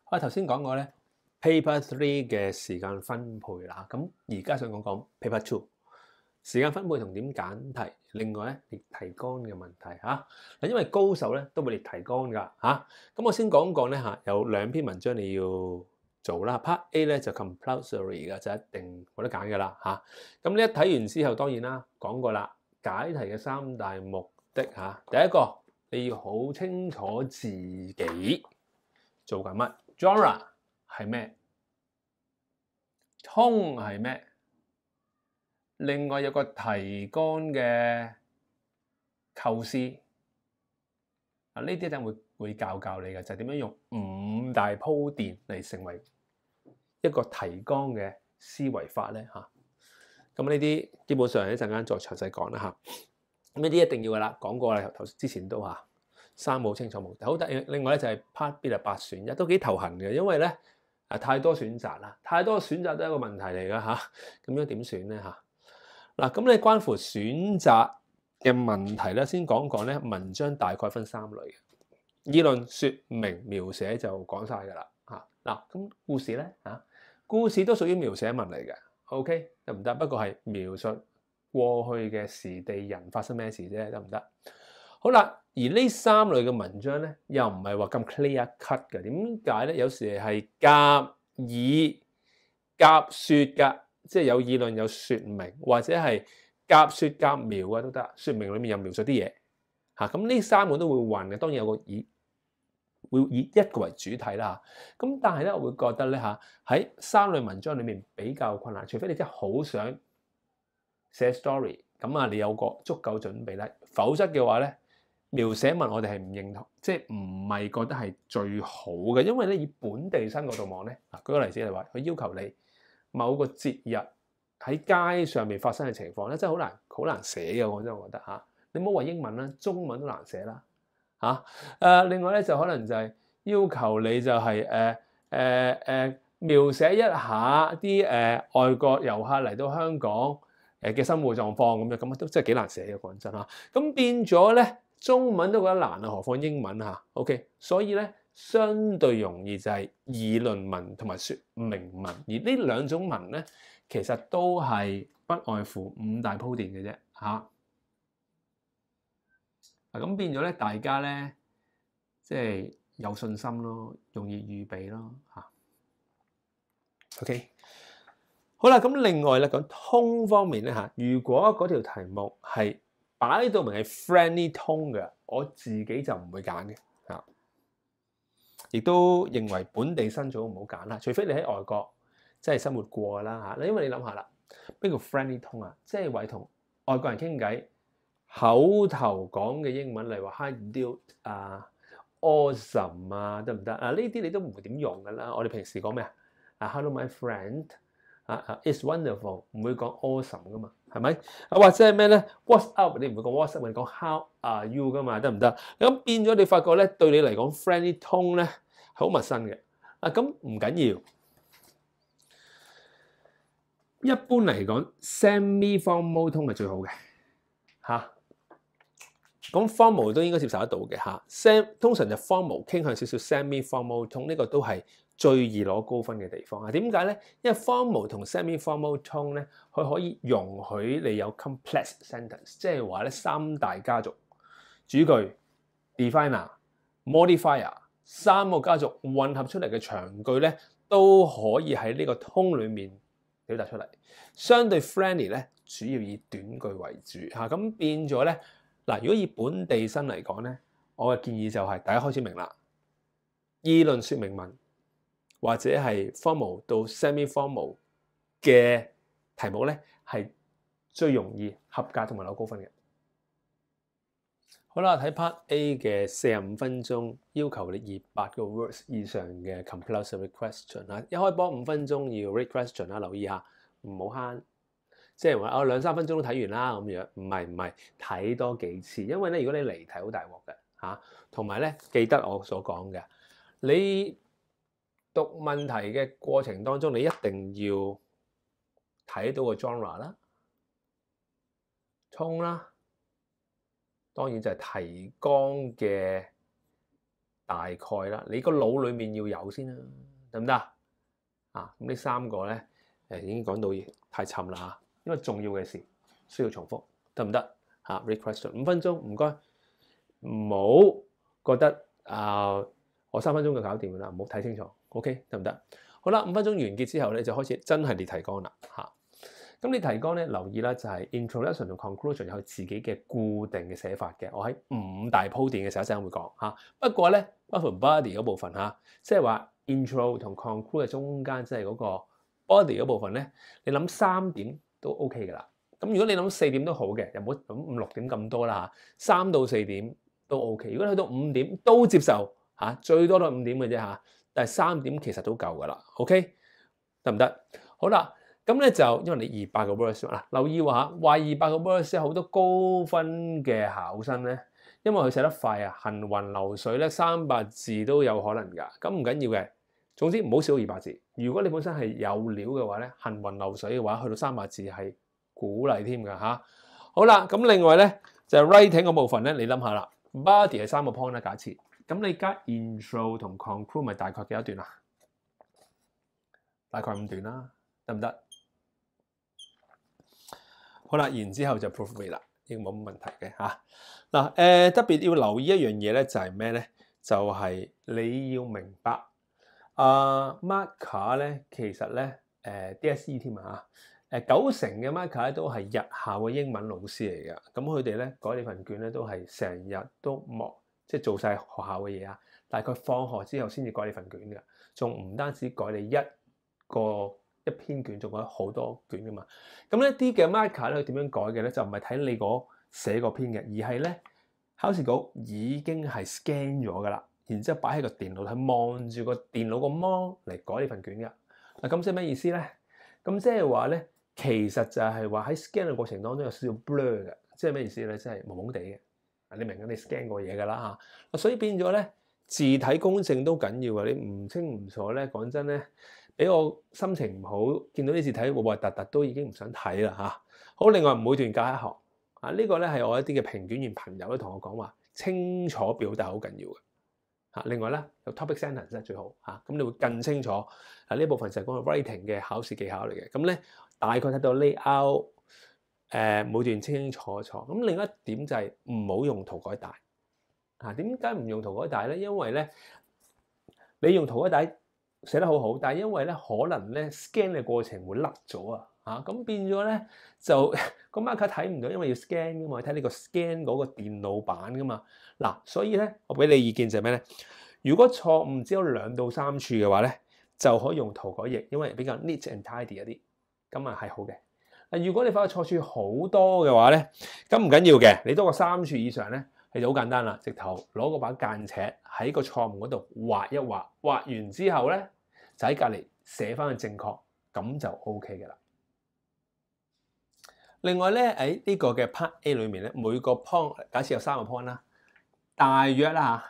我頭先講過咧 Paper 3嘅時間分配啦，咁而家想講 Paper 2時間分配同點揀題，另外咧列提綱嘅問題嚇。嗱，因為高手咧都會列提綱㗎嚇，咁我先講咧嚇，有2篇文章你要做啦。Part A 咧就 compulsory 嘅，就一定冇得揀㗎啦嚇。咁你一睇完之後，當然啦講過啦，解題嘅3大目的嚇，第一個你要好清楚自己做緊乜 ，genre 係咩，tone 係咩，另外有個提綱嘅構思，啊呢啲等會教你嘅，就係點樣用5大鋪墊嚟成為一個提綱嘅思維法咧嚇。咁呢啲基本上一陣間再詳細講啦嚇。咁呢啲一定要噶啦，講過啦，之前都嚇3冇清楚目的。好，另外咧就係 Part B 就8選1，都幾頭痕嘅，因為咧太多選擇啦，太多選擇都係一個問題嚟噶嚇。咁樣點選咧嚇？嗱，咁你關乎選擇嘅問題咧，先講咧文章大概分3類嘅。議論、説明、描寫就講晒㗎啦嚇。嗱，咁故事咧嚇，故事都屬於描寫文嚟嘅。OK 得唔得？不過係描述過去嘅時地人發生咩事啫，得唔得？好啦，而呢3類嘅文章咧，又唔係話咁 clear cut 嘅。點解咧？有時係夾議夾説㗎，即係有議論有説明，或者係夾説夾描啊都得。説明裏面有描述啲嘢嚇，咁呢3個都會混嘅。當然有個會以一個為主體啦。咁但係咧，我會覺得咧嚇喺3類文章裏面比較困難，除非你真係好想寫 story，咁啊你有個足夠準備咧，否則嘅話咧，描寫文我哋係唔認同，即係唔係覺得係最好嘅，因為咧以本地生嗰度望咧，嗱舉個例子嚟話，佢要求你某個節日喺街上面發生嘅情況咧，真係好難寫嘅，我真係覺得嚇。你唔好話英文啦，中文都難寫啦。另外咧就可能就係要求你就係描寫一下啲外國遊客嚟到香港嘅生活狀況咁樣，咁都真係幾難寫嘅，講真嚇。咁變咗咧，中文都覺得難啊，何況英文嚇。OK， 所以咧相對容易就係議論文同埋説明文，而呢2種文咧其實都係不外乎5大鋪墊嘅啫嚇。咁變咗咧，大家咧即係有信心咯，容易預備咯嚇。OK， 好啦，咁另外咧講 tone 方面咧嚇，如果嗰條題目係擺到明係 friendly tone 嘅，我自己就唔會揀嘅嚇。亦都認為本地生最好唔好揀啦，除非你喺外國真係生活過啦嚇。因為你諗下啦，咩叫 friendly tone 啊？即係為同外國人傾偈。口頭講嘅英文，例如話 Hi dude 啊、awesome 啊，得唔得啊？呢啲你都唔會點用噶啦。我哋平時講咩啊？Hello my friend ，it's wonderful，唔會講 awesome 噶嘛，係咪？或者係咩咧 ？What's up？你唔會講 What's up，你講 How are you 噶嘛，得唔得？咁變咗你發覺咧，對你嚟講 friendly tone 咧係好陌生嘅。咁唔緊要。一般嚟講 semi-formal tone 係最好嘅嚇。咁 formal 都應該接受得到嘅嚇，通常就 formal 傾向少少 semi-formal tone，呢個都係最易攞高分嘅地方啊。點解咧？因為 formal 同 semi-formal tone 咧，佢可以容許你有 complex sentence， 即係話咧3大家族主句 definer、modifier 3個家族混合出嚟嘅長句咧，都可以喺呢個 tone 裡面表達出嚟。相對 friendly 咧，主要以短句為主嚇，咁變咗咧。嗱，如果以本地生嚟講咧，我嘅建議就係大家開始明啦，議論説明文或者係 formal 到 semi-formal 嘅題目咧，係最容易合格同埋攞高分嘅。好啦，睇 Part A 嘅45分鐘，要求你以8個 words 以上嘅 compulsory question 啦，一開波5分鐘要 read question 啦，留意下唔好慳。即係話我2-3分鐘都睇完啦咁樣，唔係睇多幾次，因為咧如果你離題好大鑊嘅嚇，同埋咧記得我所講嘅，你讀問題嘅過程當中，你一定要睇到個 genre 啦、tone 啦，當然就係提綱嘅大概啦，你個腦裡面要有先啦，得唔得啊？咁呢3個咧已經講到太沉啦嚇，因為重要嘅事需要重複，得唔得？read question 5分鐘，唔該，唔好覺得我3分鐘就搞掂㗎啦，唔好睇清楚 ，OK 得唔得？好啦，5分鐘完結之後咧，就開始真係列提綱啦嚇。咁你提綱咧，留意啦，就係 introduction 同 conclusion 有佢自己嘅固定嘅寫法嘅。我喺5大鋪墊嘅時候一陣會講嚇。不過咧，包括 body 嗰部分嚇，即係話 intro 同 conclude 嘅中間，即係嗰個 body 嗰部分咧，你諗3點都 OK 㗎啦。咁如果你諗4點都好嘅，又唔好諗5、6點咁多啦嚇。3到4點都 OK。如果去到5點都接受嚇，最多都係5點嘅啫嚇。但係3點其實都夠㗎啦。OK 得唔得？好啦。咁咧就因為你200個 words 啦，留意話200個 words 好多高分嘅考生咧，因為佢寫得快啊，行雲流水咧300字都有可能㗎。咁唔緊要嘅，總之唔好少200字。如果你本身係有料嘅話咧，行雲流水嘅話，去到300字係鼓勵添㗎嚇。好啦，咁另外咧就係 writing 嗰部分咧，你諗下啦 ，body 係3個 point 啦，假設咁你加 intro 同 conclude 咪大概幾多段啊？大概5段啦，得唔得？好啦，然之後就 proofread 啦，應該冇乜問題嘅嚇。嗱，特別要留意一樣嘢咧，就係咩咧？就係你要明白marker 咧，其實咧DSE 添啊嚇，90%嘅 marker 咧都係日校嘅英文老師嚟嘅。咁佢哋咧改你份卷咧都係成日都即係做晒學校嘅嘢啊。大概放學之後先至改你份卷嘅，仲唔單止改你一篇卷，仲有好多卷噶嘛。咁呢啲嘅 marker 咧，佢點樣改嘅咧？就唔係睇你寫嗰篇嘅，而係咧考試局已經係 scan 咗噶啦，然之後擺喺個電腦，係望住個電腦個 mon 嚟改呢份卷噶。嗱，咁即係咩意思咧？咁即係話咧，其實就係話喺 scan 嘅過程當中有少少 blur 嘅，即係咩意思咧？即係朦朦地嘅。你明嘅，你 scan 過嘢噶啦嚇，所以變咗咧字體公正都緊要啊！你唔清唔楚咧，講真咧。俾我心情唔好，見到啲字體核核突突都已經唔想睇啦嚇。好，另外每段教一學啊，呢個咧係我一啲嘅評卷員朋友都同我講話，清楚表達好緊要嘅嚇。另外咧有 topic sentence 真係最好嚇，咁你會更清楚啊。呢部分就係講 writing 嘅考試技巧嚟嘅。咁咧大概睇到 layout，每段清清楚楚。咁另一點就係唔好用塗改帶嚇。點解唔用塗改帶咧？因為咧你用塗改帶寫得好好，但係因為咧可能咧 scan 嘅過程會甩咗啊嚇，咁變咗咧就個 marker 睇唔到，因為要 scan 噶嘛，睇你個 scan 嗰個電腦版噶嘛。嗱，所以咧我俾你意見就係咩咧？如果錯誤只有2到3處嘅話咧，就可以用塗改液，因為比較 neat and tidy 一啲，咁啊係好嘅。如果你發覺錯處好多嘅話咧，咁唔緊要嘅，你多過3處以上咧，係就好簡單啦，直頭攞個把間尺喺個錯誤嗰度畫一畫，畫完之後咧就喺隔離寫翻個正確，咁就 OK 嘅啦。另外咧喺呢個嘅 Part A 裏面咧，每個 point 假設有3個 point 啦，大約啦嚇，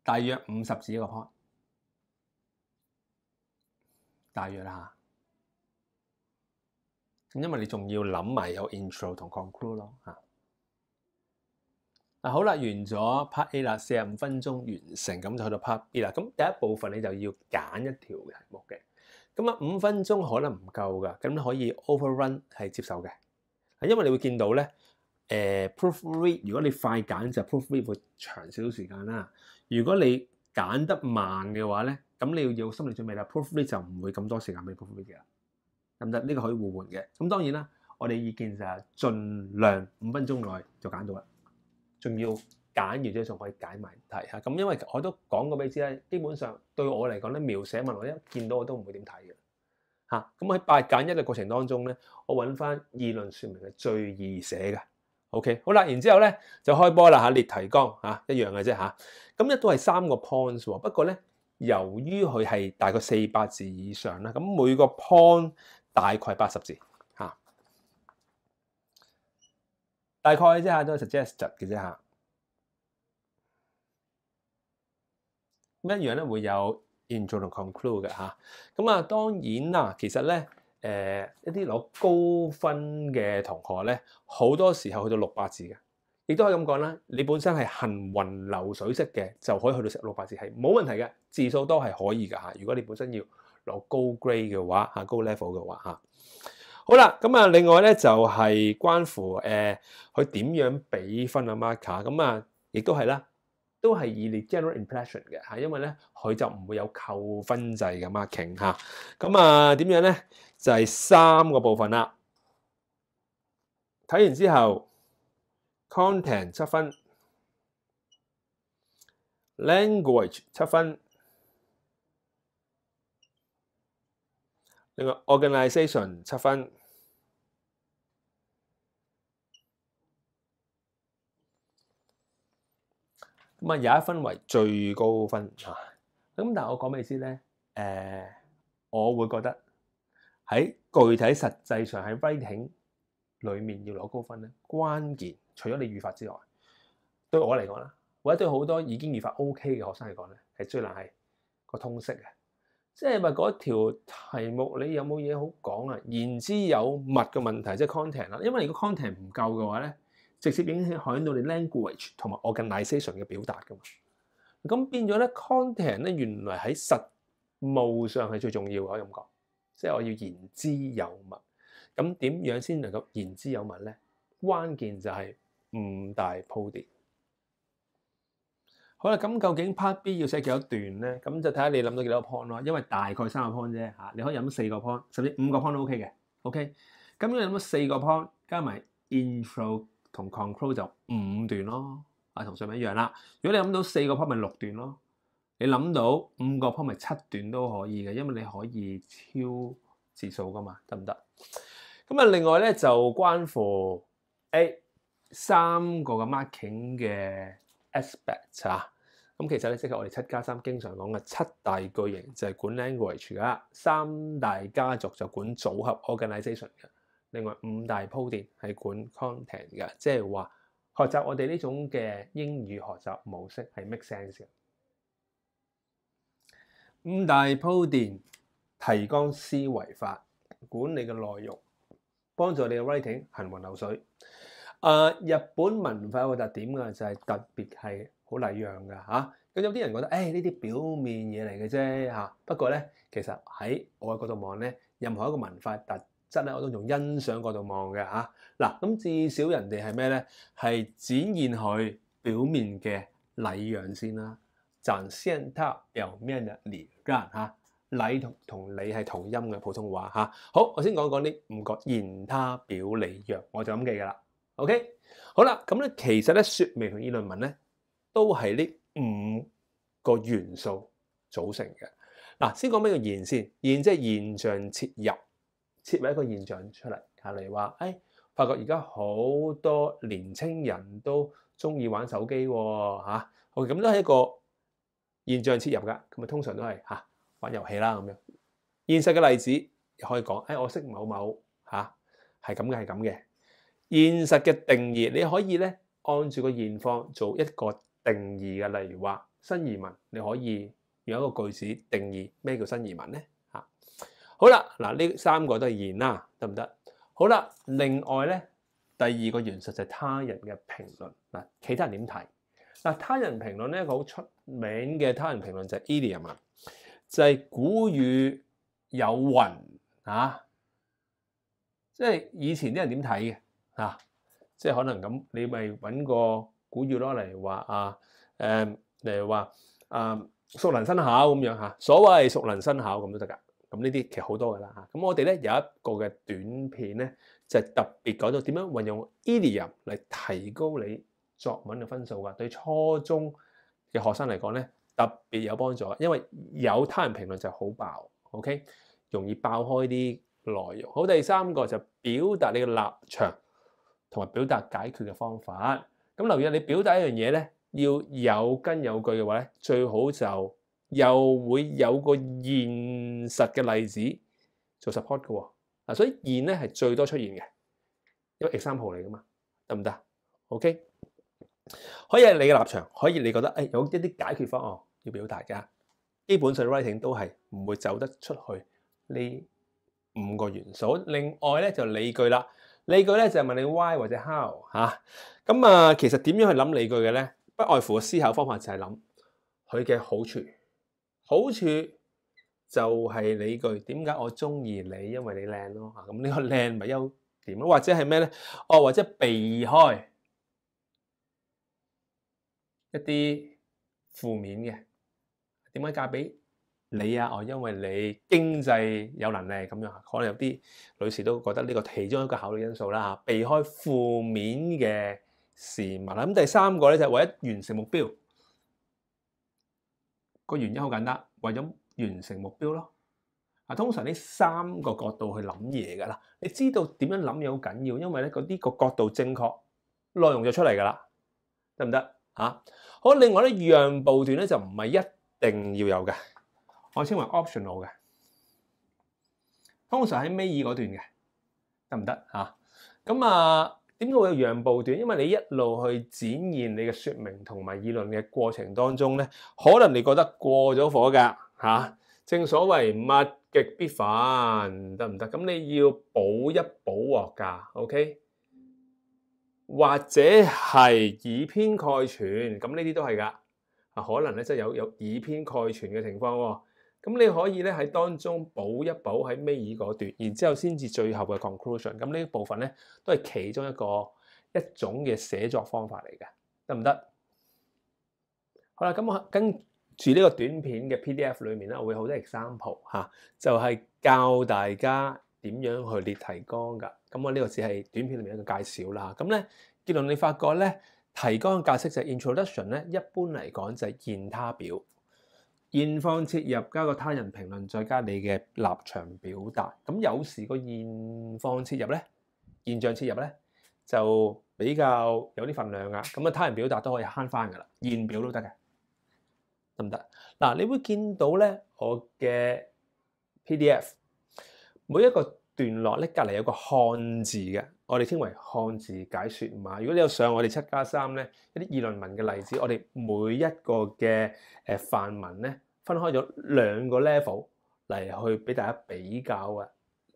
大約50字一個 point， 大約啦嚇。咁因為你仲要諗埋有 intro 同 conclude 咯嚇。好啦，完咗 Part A 啦，45分鐘完成，咁就去到 Part B 啦。咁第一部分你就要揀一條題目嘅，咁啊5分鐘可能唔夠噶，咁可以 overrun 係接受嘅，因為你會見到咧proofread 如果你快揀就 proofread 會長少少時間啦。如果你揀得慢嘅話咧，咁你要有心理準備啦 proofread 就唔會咁多時間俾 proofread 嘅啦，得唔得？呢個可以互換嘅。咁當然啦，我哋意見就係盡量5分鐘內就揀到啦。仲要揀完之後仲可以解埋題嚇，咁因為我都講過俾你知啦，基本上對我嚟講咧，描寫文我一見到我都唔會點睇嘅嚇。咁喺8揀1嘅過程當中咧，我揾翻議論説明係最易寫嘅。OK， 好啦，然之後咧就開波啦嚇，列提綱嚇一樣嘅啫嚇。咁一都係3個 points 喎，不過咧由於佢係大概400字以上啦，咁每個 point 大概80字嚇。大概啫嚇，都係 suggested 嘅啫嚇。咁一樣咧會有 intro 同 conclude 嘅嚇。咁啊當然啦，其實咧一啲攞高分嘅同學咧，好多時候去到600字嘅，亦都可以咁講啦。你本身係行雲流水式嘅，就可以去到16、8字係冇問題嘅，字數都係可以㗎嚇。如果你本身要攞高 grade 嘅話嚇，高 level 嘅話嚇。好啦，咁啊，另外咧就係關乎佢點樣俾分啊 marker，咁啊，亦都係啦，都係以你 general impression 嘅嚇，因為咧佢就唔會有扣分制嘅 marking 嚇。咁啊點樣咧？就係3個部分啦。睇完之後 ，content 7分 ，language 7分，另外 organisation 7分。咁啊，有1分為最高分嚇。咁但係我講俾你知咧，我會覺得喺具體實際上喺 writing 裡面要攞高分咧，關鍵除咗你語法之外，對我嚟講啦，或者對好多已經語法 OK 嘅學生嚟講咧，係最難係個通識嘅。即係話嗰條題目你有冇嘢好講啊？言之有物嘅問題，即係 content 啦。因為如果 content 唔夠嘅話咧，直接影響到你 language 同埋 organisation 嘅表達㗎嘛。咁變咗咧 content 咧，原來喺實務上係最重要嘅，可以咁講。即係我要言之有物。咁點樣先能夠言之有物咧？關鍵就係5大鋪墊。好啦，咁究竟 part B 要寫幾多段咧？咁就睇下你諗到幾多個 point 咯。因為大概3個 point 啫嚇，你可以諗4個 point，甚至5個 point 都 OK 嘅。OK，咁如果你諗到4個 point，加埋 intro 同 conclude 就5段咯。啊，同上面一樣啦。如果你諗到4個 point 咪6段咯。你諗到5個 point 咪7段都可以嘅，因為你可以超字數噶嘛，得唔得？咁啊，另外咧就關乎3個嘅 marking 嘅 aspect 啊。咁其實咧即係我哋7+3經常講嘅7大句型就係管 language 噶，3大家族就管組合 organisation 嘅，另外5大鋪墊係管 content 嘅，即係話學習我哋呢種嘅英語學習模式係 make sense 嘅。5大鋪墊提綱思維法，管理嘅內容，幫助你嘅 writing 行雲流水。日本文化有個特點㗎，就係特別係好禮讓㗎嚇。咁有啲人覺得呢啲表面嘢嚟嘅啫嚇。不過咧，其實喺我嘅角度望咧，任何一個文化特質咧，我都從欣賞角度望嘅嚇。嗱，咁至少人哋係咩咧？係展現佢表面嘅禮讓先啦。展現他表面嘅禮讓嚇，禮同禮係同音嘅普通話嚇。好，我先講講呢5個言他表禮讓，我就咁記㗎啦。OK， 好啦，咁咧其實咧説明同議論文咧都係呢5個元素組成嘅。嗱，先講咩叫言先，言即係現象切入，切為一個現象出嚟嚇。例如話，發覺而家好多年青人都中意玩手機喎嚇。OK，咁都係一個現象切入㗎，咁啊通常都係玩遊戲啦咁樣。現實嘅例子可以講，我識某某嚇係咁嘅，係咁嘅。現實嘅定義你可以咧按住個現況做一個定義嘅，例如話新移民，你可以用一個句子定義咩叫新移民咧嚇。好啦，嗱呢3個都係言啦，得唔得？好啦，另外咧第2個元素就係他人嘅評論嗱，其他人點睇？嗱，他人評論咧，一個好出名嘅他人評論就係 idiom 啊，就係古語有云啊，即係以前啲人點睇嘅啊？即係可能咁，你咪揾個古語攞嚟話例如話熟能生巧咁樣嚇，所謂熟能生巧咁都得㗎。咁呢啲其實好多㗎啦嚇。咁我哋咧有一個嘅短片咧，就係特別講到點樣運用 idiom 嚟提高你作文嘅分數㗎，對初中嘅學生嚟講咧特別有幫助，因為有他人評論就好爆 ，OK， 容易爆開啲內容。好，第3個就表達你嘅立場同埋表達解決嘅方法。咁留意你表達一樣嘢咧，要有根有據嘅話咧，最好就又會有個現實嘅例子做 support 嘅喎。嗱，所以現咧係最多出現嘅，因為 example 嚟㗎嘛，得唔得 ？OK。可以係你嘅立場，可以你覺得有一啲解決方案要表達㗎。基本上 writing 都係唔會走得出去呢5個元素。另外咧就理據啦，理據咧就係問你 why 或者 how 嚇。咁啊，其實點樣去諗理據嘅咧？不外乎嘅思考方法就係諗佢嘅好處。好處就係理據，點解我中意你？因為你靚咯嚇。咁呢個靚咪優點咯，或者係咩咧？或者避開一啲負面嘅。點解嫁俾你啊？因為你經濟有能力咁樣，可能有啲女士都覺得呢個其中一個考慮因素啦嚇。避開負面嘅事物啦。咁第三個咧就係為咗完成目標。個原因好簡單，為咗完成目標咯。通常呢三個角度去諗嘢㗎啦。你知道點樣諗嘢好緊要，因為咧嗰啲個角度正確，內容就出嚟㗎啦，得唔得嚇？好，另外咧讓步段咧就唔係一定要有嘅，我稱為 optional 嘅，通常喺尾二嗰段嘅，得唔得嚇？咁啊，點解會有讓步段？因為你一路去展現你嘅説明同埋議論嘅過程當中咧，可能你覺得過咗火㗎嚇。正所謂物極必反，得唔得？咁你要補一補鑊㗎 ，OK？ 或者係以偏概全，咁呢啲都係㗎。可能咧即係有以偏概全嘅情況喎。咁你可以咧喺當中補一補喺尾二嗰段，然之後先至最後嘅 conclusion。咁呢部分咧都係其中一種嘅寫作方法嚟嘅，得唔得？好啦，咁我跟住呢個短片嘅 PDF 裏面咧，我會好多 example 嚇，就係教大家點樣去列提綱㗎。咁我呢個只係短片裏面一個介紹啦。咁咧結論你發覺咧，提綱嘅格式就係 introduction 咧，一般嚟講就係現他表，現況切入加個他人評論，再加你嘅立場表達。咁有時個現況切入咧，現象切入咧就比較有啲份量㗎。咁啊，他人表達都可以慳翻㗎啦，現表都得嘅。得唔得？嗱，你會見到咧，我嘅 PDF 每一個段落咧，隔離有個漢字嘅，我哋稱為漢字解説碼。如果你有上我哋7+3咧一啲議論文嘅例子，我哋每一個嘅範文咧分開咗2個 level 嚟去俾大家比較啊，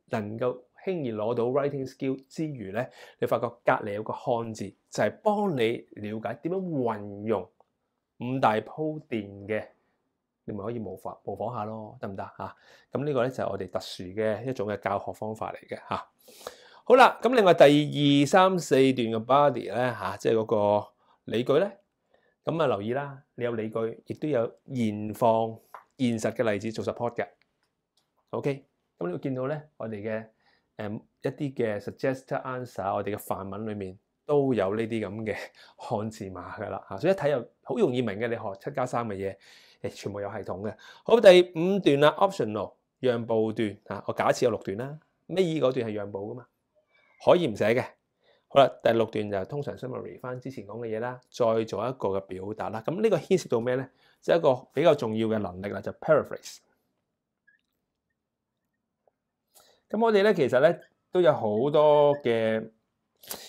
能夠輕易攞到 writing skill 之餘咧，你發覺隔離有個漢字，就係幫你了解點樣運用5大鋪墊嘅，你咪可以模仿下咯，得唔得嚇？咁呢個咧就係我哋特殊嘅一種嘅教學方法嚟嘅嚇。好啦，咁另外第2、3、4段嘅 body 咧嚇，即係嗰個理據咧，咁啊留意啦，你有理據，亦都有現況、現實嘅例子做 support 嘅。OK，咁你會見到咧，我哋嘅一啲嘅 suggested answer，我哋嘅範文裏面都有呢啲咁嘅漢字碼㗎啦嚇，所以一睇又好容易明嘅。你學7+3嘅嘢，全部有系統嘅。好，第5段啦 ，optional 讓步段嚇，我假設有6段啦，尾二嗰段係讓步㗎嘛，可以唔寫嘅。好啦，第6段就通常 summary 翻之前講嘅嘢啦，再做一個嘅表達啦。咁呢個牽涉到咩咧？就係一個比較重要嘅能力啦，就 paraphrase。咁我哋咧其實咧都有好多嘅，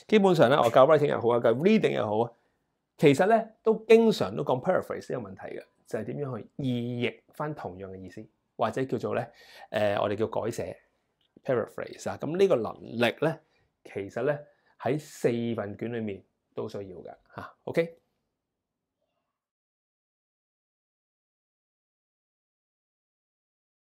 基本上咧我教 writing 又好啊，教 reading 又好啊，其實咧都經常都講 paraphrase 呢個問題嘅，就係點樣去意譯翻同樣嘅意思，或者叫做咧我哋叫改寫 paraphrase 啊。咁呢個能力咧，其實咧喺4份卷裏面都需要嘅嚇。OK。